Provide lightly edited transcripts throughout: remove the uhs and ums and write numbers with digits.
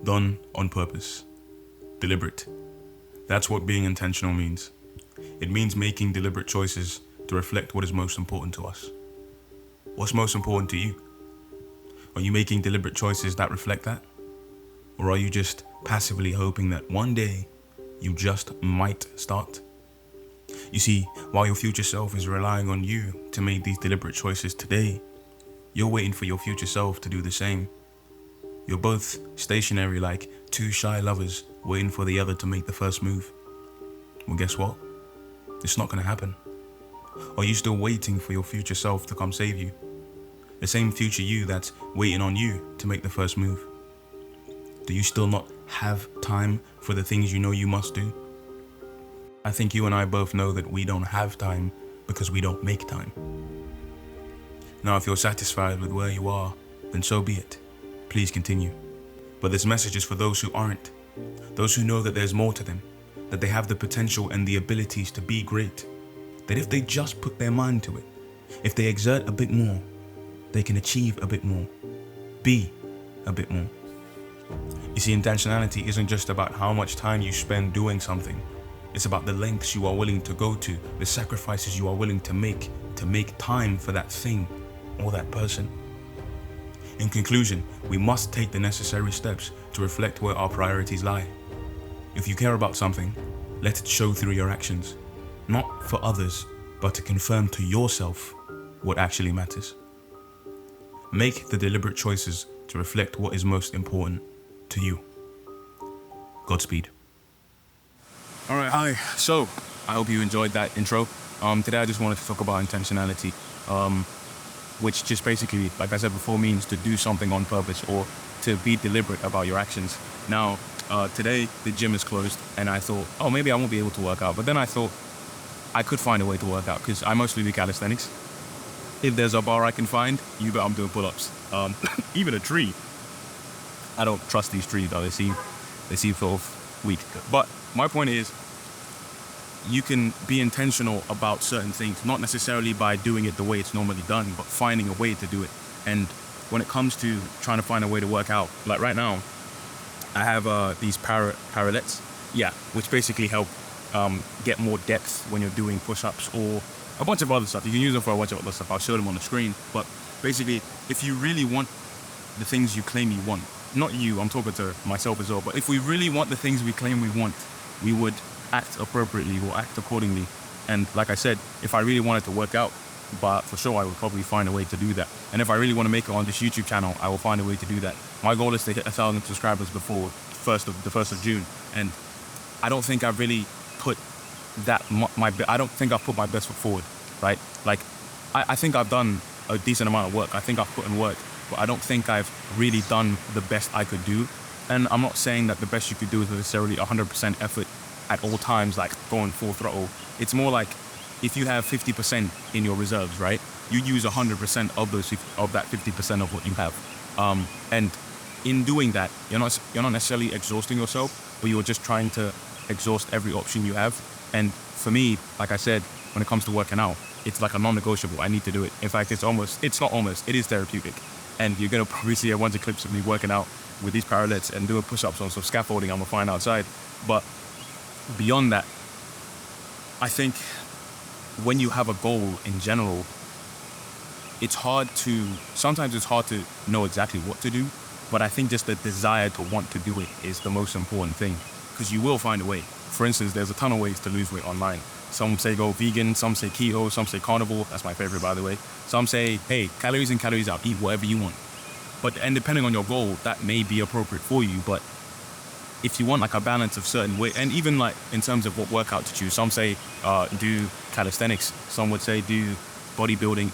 Done on purpose. Deliberate. That's what being intentional means. It means making deliberate choices to reflect what is most important to us. What's most important to you? Are you making deliberate choices that reflect that? Or are you just passively hoping that one day you just might start? You see, while your future self is relying on you to make these deliberate choices today, you're waiting for your future self to do the same. You're both stationary like two shy lovers waiting for the other to make the first move. Well, guess what? It's not going to happen. Are you still waiting for your future self to come save you? The same future you that's waiting on you to make the first move. Do you still not have time for the things you know you must do? I think you and I both know that we don't have time because we don't make time. Now, if you're satisfied with where you are, then so be it. Please continue. But this message is for those who aren't. Those who know that there's more to them, that they have the potential and the abilities to be great. That if they just put their mind to it, if they exert a bit more, they can achieve a bit more, be a bit more. You see, intentionality isn't just about how much time you spend doing something. It's about the lengths you are willing to go to, the sacrifices you are willing to make time for that thing or that person. In conclusion, we must take the necessary steps to reflect where our priorities lie. If you care about something, let it show through your actions, not for others, but to confirm to yourself what actually matters. Make the deliberate choices to reflect what is most important to you. Godspeed. All right, hi. So, I hope you enjoyed that intro. Today I just wanted to talk about intentionality, which just basically, like I said before, means to do something on purpose or to be deliberate about your actions. Now, today the gym is closed and I thought, oh, maybe I won't be able to work out. But then I thought I could find a way to work out because I mostly do calisthenics. If there's a bar I can find, you bet I'm doing pull-ups. Even a tree. I don't trust these trees though. They seem sort of weak. But my point is, you can be intentional about certain things, not necessarily by doing it the way it's normally done, but finding a way to do it. And when it comes to trying to find a way to work out, like right now, I have these parallettes, which basically help get more depth when you're doing push-ups or a bunch of other stuff. You can use them for a bunch of other stuff. I'll show them on the screen. But basically, if you really want the things you claim you want, not you, I'm talking to myself as well, but if we really want the things we claim we want, we would act appropriately or act accordingly. And like I said, if I really wanted to work out, but for sure I would probably find a way to do that. And if I really want to make it on this YouTube channel, I will find a way to do that. My goal is to hit 1,000 subscribers before the 1st of June. And I don't think I've really put I don't think I've put my best foot forward, right? Like, I think I've done a decent amount of work. I think I've put in work, but I don't think I've really done the best I could do. And I'm not saying that the best you could do is necessarily 100% effort at all times, like going full throttle. It's more like if you have 50% in your reserves, right? You use 100% of that 50% of what you have. And in doing that, you're not necessarily exhausting yourself, but you're just trying to exhaust every option you have. And for me, like I said, when it comes to working out, it's like a non-negotiable. I need to do it. In fact, it is therapeutic. And you're going to probably see a bunch of clips of me working out with these parallettes and doing push-ups on some scaffolding I'm going to find outside. But beyond that, I think when you have a goal in general, sometimes it's hard to know exactly what to do, but I think just the desire to want to do it is the most important thing, because you will find a way. For instance, there's a ton of ways to lose weight online. Some say go vegan, some say keto, some say carnivore. That's my favorite, by the way. Some say, hey, calories in, calories out, eat whatever you want. And depending on your goal, that may be appropriate for you. But if you want like a balance of certain weight, and even like in terms of what workout to choose, some say do calisthenics. Some would say do bodybuilding,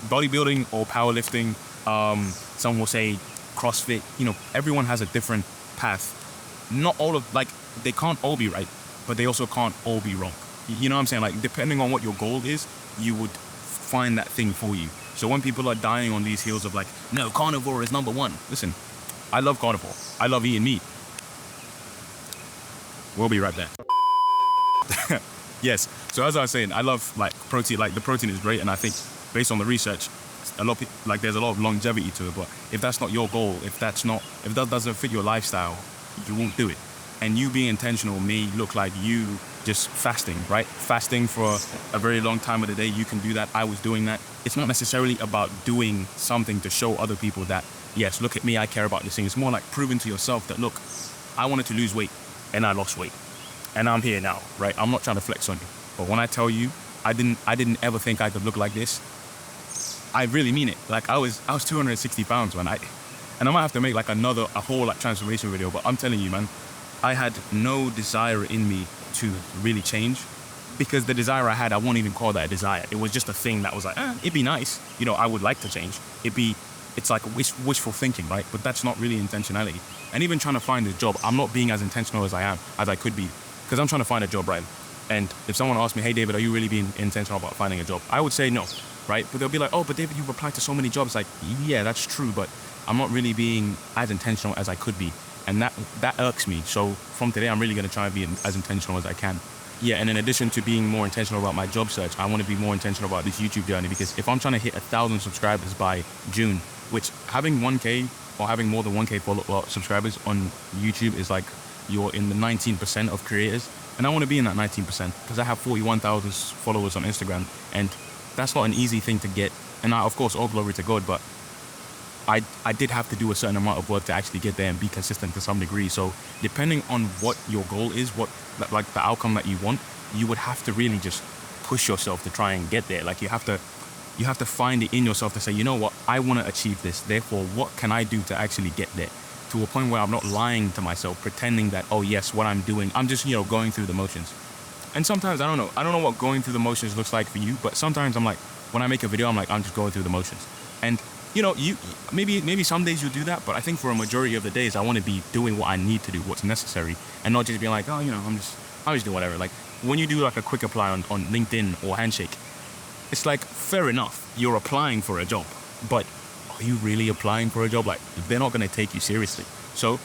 bodybuilding or powerlifting. Some will say CrossFit. Everyone has a different path. Not all of, they can't all be right, but they also can't all be wrong. You know what I'm saying? Like, depending on what your goal is, you would find that thing for you. So when people are dying on these heels of like, no, carnivore is number one. Listen, I love carnivore. I love eating meat. We'll be right back. Yes. So as I was saying, I love protein. Like, the protein is great. And I think based on the research, there's a lot of longevity to it. But if that's not your goal, if that doesn't fit your lifestyle, you won't do it. And you being intentional may look like you just fasting, right? Fasting for a very long time of the day. You can do that. I was doing that. It's not necessarily about doing something to show other people that, yes, look at me, I care about this thing. It's more like proving to yourself that, look, I wanted to lose weight and I lost weight. And I'm here now, right? I'm not trying to flex on you. But when I tell you, I didn't ever think I could look like this. I really mean it. Like I was 260 pounds, man. And I might have to make like a whole like transformation video, but I'm telling you, man, I had no desire in me to really change, because the desire I had, I won't even call that a desire. It was just a thing that was like, it'd be nice. You know, I would like to change. It's like wishful thinking, right? But that's not really intentionality. And even trying to find a job, I'm not being as intentional as I could be, because I'm trying to find a job, right? And if someone asked me, hey, David, are you really being intentional about finding a job? I would say no, right? But they'll be like, oh, but David, you've applied to so many jobs. Like, yeah, that's true, but I'm not really being as intentional as I could be. And that irks me. So from today, I'm really going to try and be as intentional as I can. Yeah, and in addition to being more intentional about my job search, I want to be more intentional about this YouTube journey, because if I'm trying to hit 1,000 subscribers by June, which having 1K or having more than 1K subscribers on YouTube is like you're in the 19% of creators. And I want to be in that 19% because I have 41,000 followers on Instagram, and that's not an easy thing to get. And of course, all glory to God, but I did have to do a certain amount of work to actually get there and be consistent to some degree. So depending on what your goal is, like the outcome that you want, you would have to really just push yourself to try and get there. Like you have to find it in yourself to say, you know what, I want to achieve this. Therefore, what can I do to actually get there? To a point where I'm not lying to myself, pretending that, oh yes, what I'm doing, I'm just, going through the motions. And sometimes I don't know what going through the motions looks like for you, but sometimes I'm like, when I make a video, I'm like, I'm just going through the motions. And you maybe some days you'll do that, but I think for a majority of the days, I want to be doing what I need to do, what's necessary, and not just being like, oh, I'm just doing whatever. Like when you do like a quick apply on LinkedIn or Handshake, it's like, fair enough, you're applying for a job, but are you really applying for a job? Like, they're not going to take you seriously. So,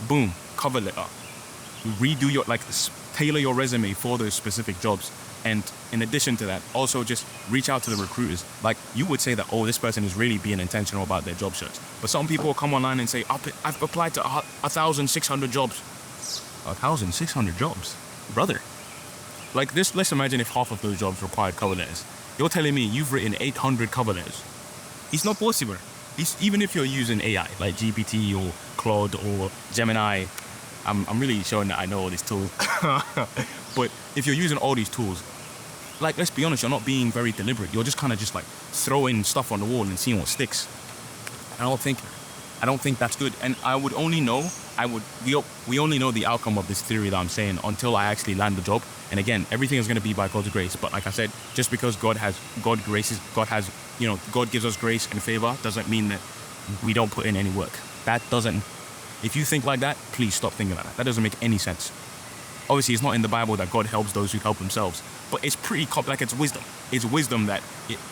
boom, cover letter. Redo tailor your resume for those specific jobs. And in addition to that, also just reach out to the recruiters. Like, you would say that, oh, this person is really being intentional about their job search. But some people will come online and say, I've applied to 1,600 jobs. 1,600 jobs? Brother. Like this, let's imagine if half of those jobs required cover letters. You're telling me you've written 800 cover letters. It's not possible. Even if you're using AI, like GPT or Claude or Gemini, I'm really showing that I know all these tools. But if you're using all these tools, like, let's be honest, you're not being very deliberate. You're just kind of just like throwing stuff on the wall and seeing what sticks. I don't think that's good. And I would only know, we only know the outcome of this theory that I'm saying until I actually land the job. And again, everything is going to be by God's grace. But like I said, just because God gives us grace and favor doesn't mean that we don't put in any work. If you think like that, please stop thinking like that. That doesn't make any sense. Obviously, it's not in the Bible that God helps those who help themselves, but it's pretty like it's wisdom. It's wisdom that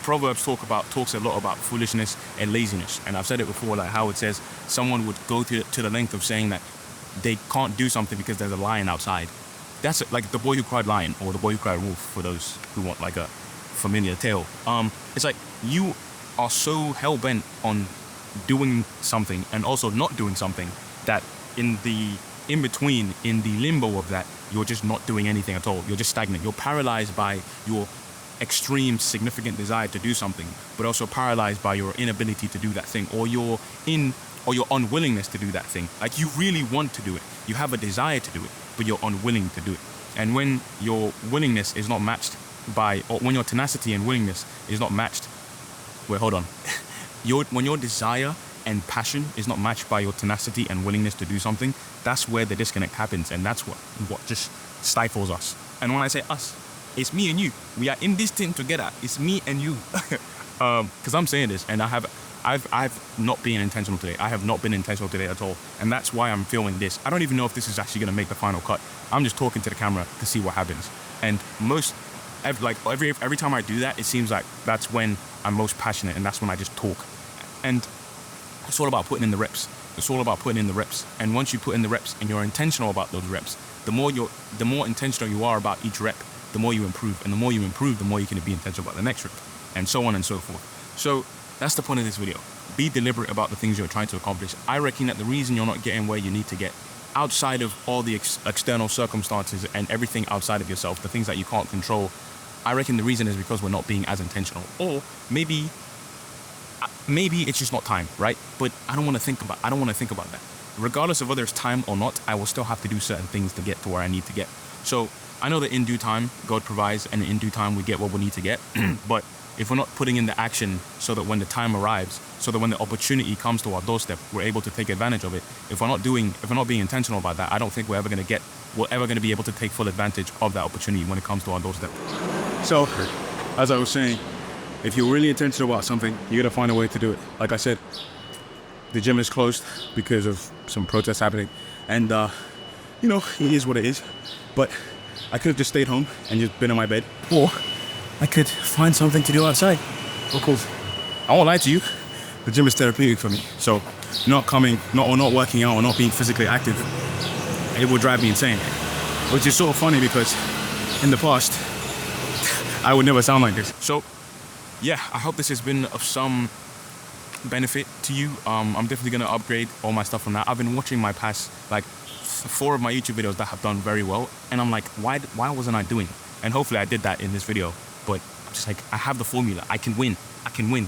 Proverbs talks a lot about foolishness and laziness. And I've said it before, like how it says someone would go to the length of saying that they can't do something because there's a lion outside. That's it, like the boy who cried lion or the boy who cried wolf, for those who want like a familiar tale. It's like you are so hell-bent on doing something and also not doing something that in between, in the limbo of that, you're just not doing anything at all. You're just stagnant. You're paralyzed by your extreme significant desire to do something, but also paralyzed by your inability to do that thing, or your unwillingness to do that thing. Like, you really want to do it. You have a desire to do it, but you're unwilling to do it. And when your willingness is not matched or when your tenacity and willingness is not matched, when your desire and passion is not matched by your tenacity and willingness to do something, that's where the disconnect happens, and that's what just stifles us. And when I say us, it's me and you. We are in this thing together. It's me and you. Because I'm saying this, and I've not been intentional today. I have not been intentional today at all, and that's why I'm filming this. I don't even know if this is actually going to make the final cut. I'm just talking to the camera to see what happens. And every time I do that, it seems like that's when I'm most passionate, and that's when I just talk. And it's all about putting in the reps. It's all about putting in the reps. And once you put in the reps and you're intentional about those reps, the more intentional you are about each rep, the more you improve. And the more you improve, the more you can be intentional about the next rep, and so on and so forth. So That's the point of this video. Be deliberate about the things you're trying to accomplish. I reckon that the reason you're not getting where you need to get, outside of all the external circumstances and everything outside of yourself, the things that you can't control, I reckon the reason is because we're not being as intentional. Or maybe it's just not time, right? But I don't want to think about that. Regardless of whether it's time or not, I will still have to do certain things to get to where I need to get. So I know that in due time, God provides, and in due time, we get what we need to get. But if we're not putting in the action so that when the time arrives, so that when the opportunity comes to our doorstep, we're able to take advantage of it. If we're not being intentional about that, I don't think we're ever going to be able to take full advantage of that opportunity when it comes to our doorstep. So, as I was saying, if you're really intentional about something, you got to find a way to do it. Like I said, the gym is closed because of some protests happening, and it is what it is. But I could have just stayed home and just been in my bed, or I could find something to do outside. Of course, I won't lie to you, the gym is therapeutic for me. So not working out or not being physically active, it would drive me insane. Which is sort of funny because in the past, I would never sound like this. So yeah, I hope this has been of some benefit to you. I'm definitely gonna upgrade all my stuff from that. I've been watching my past, like 4 of my YouTube videos that have done very well, and I'm like, why wasn't I doing it? And hopefully I did that in this video. But I'm just like, I have the formula. I can win.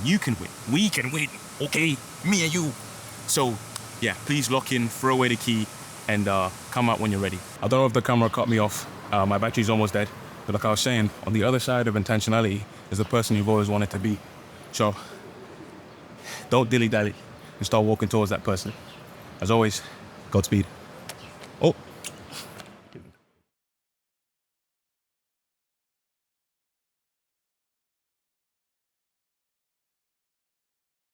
You can win. We can win. Okay, me and you. So yeah, please lock in, throw away the key, and come out when you're ready. I don't know if the camera cut me off. My battery's almost dead. But like I was saying, on the other side of intentionality is the person you've always wanted to be. So don't dilly-dally and start walking towards that person. As always, Godspeed. Oh.